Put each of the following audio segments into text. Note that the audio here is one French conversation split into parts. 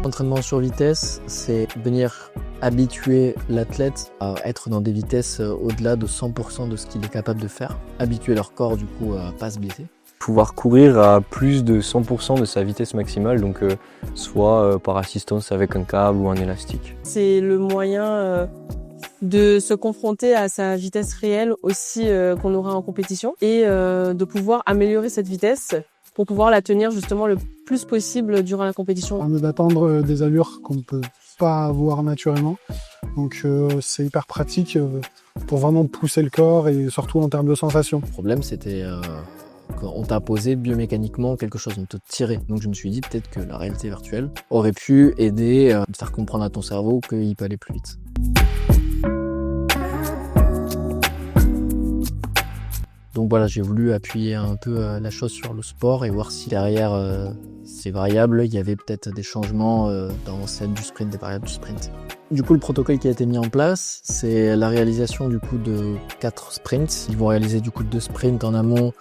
L'entraînement sur vitesse, c'est venir habituer l'athlète à être dans des vitesses au-delà de 100% de ce qu'il est capable de faire. Habituer leur corps du coup à pas se blesser. Pouvoir courir à plus de 100% de sa vitesse maximale, donc soit par assistance avec un câble ou un élastique. C'est le moyen de se confronter à sa vitesse réelle aussi qu'on aura en compétition et de pouvoir améliorer cette vitesse pour pouvoir la tenir justement le plus possible durant la compétition. D'atteindre des allures qu'on ne peut pas avoir naturellement. Donc c'est hyper pratique pour vraiment pousser le corps et surtout en termes de sensations. Le problème c'était qu'on t'a imposé biomécaniquement quelque chose, on te tirait. Donc je me suis dit peut-être que la réalité virtuelle aurait pu aider à te faire comprendre à ton cerveau qu'il peut aller plus vite. Donc voilà, j'ai voulu appuyer un peu la chose sur le sport et voir si derrière ces variables, il y avait peut-être des changements dans celle du sprint, des variables du sprint. Du coup, le protocole qui a été mis en place, c'est la réalisation du coup de 4 sprints. Ils vont réaliser du coup 2 sprints en amont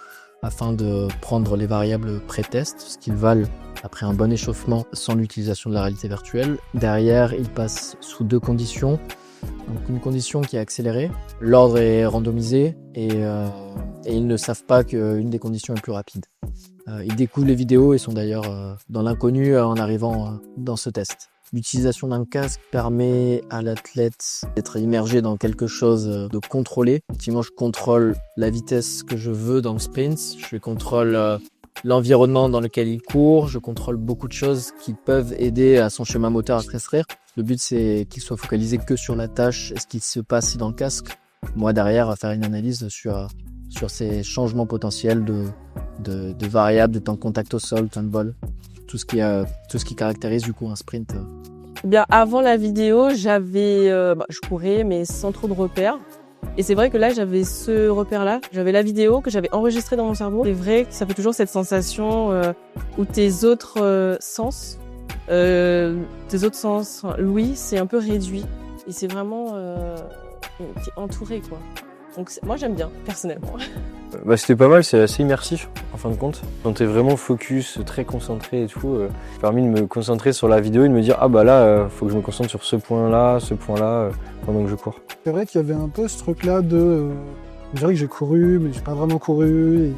afin de prendre les variables pré-test, ce qu'ils valent après un bon échauffement sans l'utilisation de la réalité virtuelle. Derrière, ils passent sous 2 conditions. Donc une condition qui est accélérée, l'ordre est randomisé et ils ne savent pas qu'une des conditions est plus rapide. Ils découvrent les vidéos et sont d'ailleurs dans l'inconnu en arrivant dans ce test. L'utilisation d'un casque permet à l'athlète d'être immergé dans quelque chose de contrôlé. Effectivement, je contrôle la vitesse que je veux dans le sprint, je contrôle l'environnement dans lequel il court, je contrôle beaucoup de choses qui peuvent aider à son schéma moteur à se restreindre. Le but, c'est qu'il soit focalisé que sur la tâche et ce qui se passe dans le casque. Moi, derrière, faire une analyse sur ces changements potentiels de variables, de temps de contact au sol, temps de vol, tout ce qui caractérise du coup un sprint. Eh bien, avant la vidéo, je courais mais sans trop de repères. Et c'est vrai que là, j'avais ce repère-là. J'avais la vidéo que j'avais enregistrée dans mon cerveau. C'est vrai que ça fait toujours cette sensation où tes autres sens, l'ouïe, c'est un peu réduit. Et c'est vraiment... t'es entouré, quoi. Donc moi, j'aime bien, personnellement. C'était pas mal, c'est assez immersif en fin de compte. Quand t'es vraiment focus, très concentré et tout, ça m'a permis de me concentrer sur la vidéo et de me dire faut que je me concentre sur ce point-là, pendant que je cours. C'est vrai qu'il y avait un peu ce truc-là de... je dirais que j'ai couru, mais j'ai pas vraiment couru. Et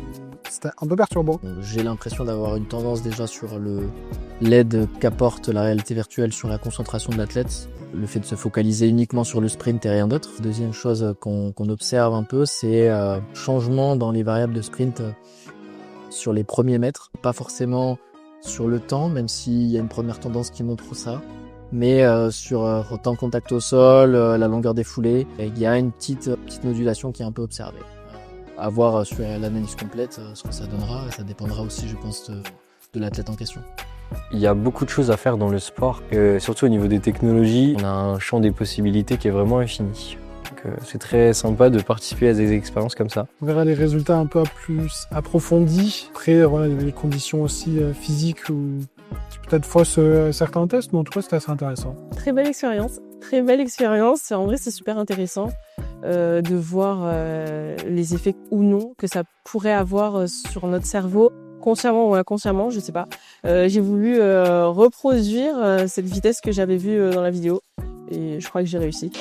c'était un peu perturbant. J'ai l'impression d'avoir une tendance déjà sur l'aide qu'apporte la réalité virtuelle sur la concentration de l'athlète. Le fait de se focaliser uniquement sur le sprint et rien d'autre. Deuxième chose qu'on observe un peu, c'est changement dans les variables de sprint sur les premiers mètres. Pas forcément sur le temps, même s'il y a une première tendance qui montre ça. Mais sur temps contact au sol, la longueur des foulées, il y a une petite modulation qui est un peu observée. À voir sur l'analyse complète ce que ça donnera. Ça dépendra aussi, je pense, de l'athlète en question. Il y a beaucoup de choses à faire dans le sport, surtout au niveau des technologies. On a un champ des possibilités qui est vraiment infini. Donc, c'est très sympa de participer à des expériences comme ça. On verra les résultats un peu plus approfondis. Après, voilà, il y avait les conditions aussi physiques où tu peut-être fausses certains tests, mais en tout cas, c'était assez intéressant. Très belle expérience. En vrai, c'est super intéressant de voir les effets ou non que ça pourrait avoir sur notre cerveau. Consciemment ou inconsciemment, je sais pas. J'ai voulu reproduire cette vitesse que j'avais vue dans la vidéo et je crois que j'ai réussi.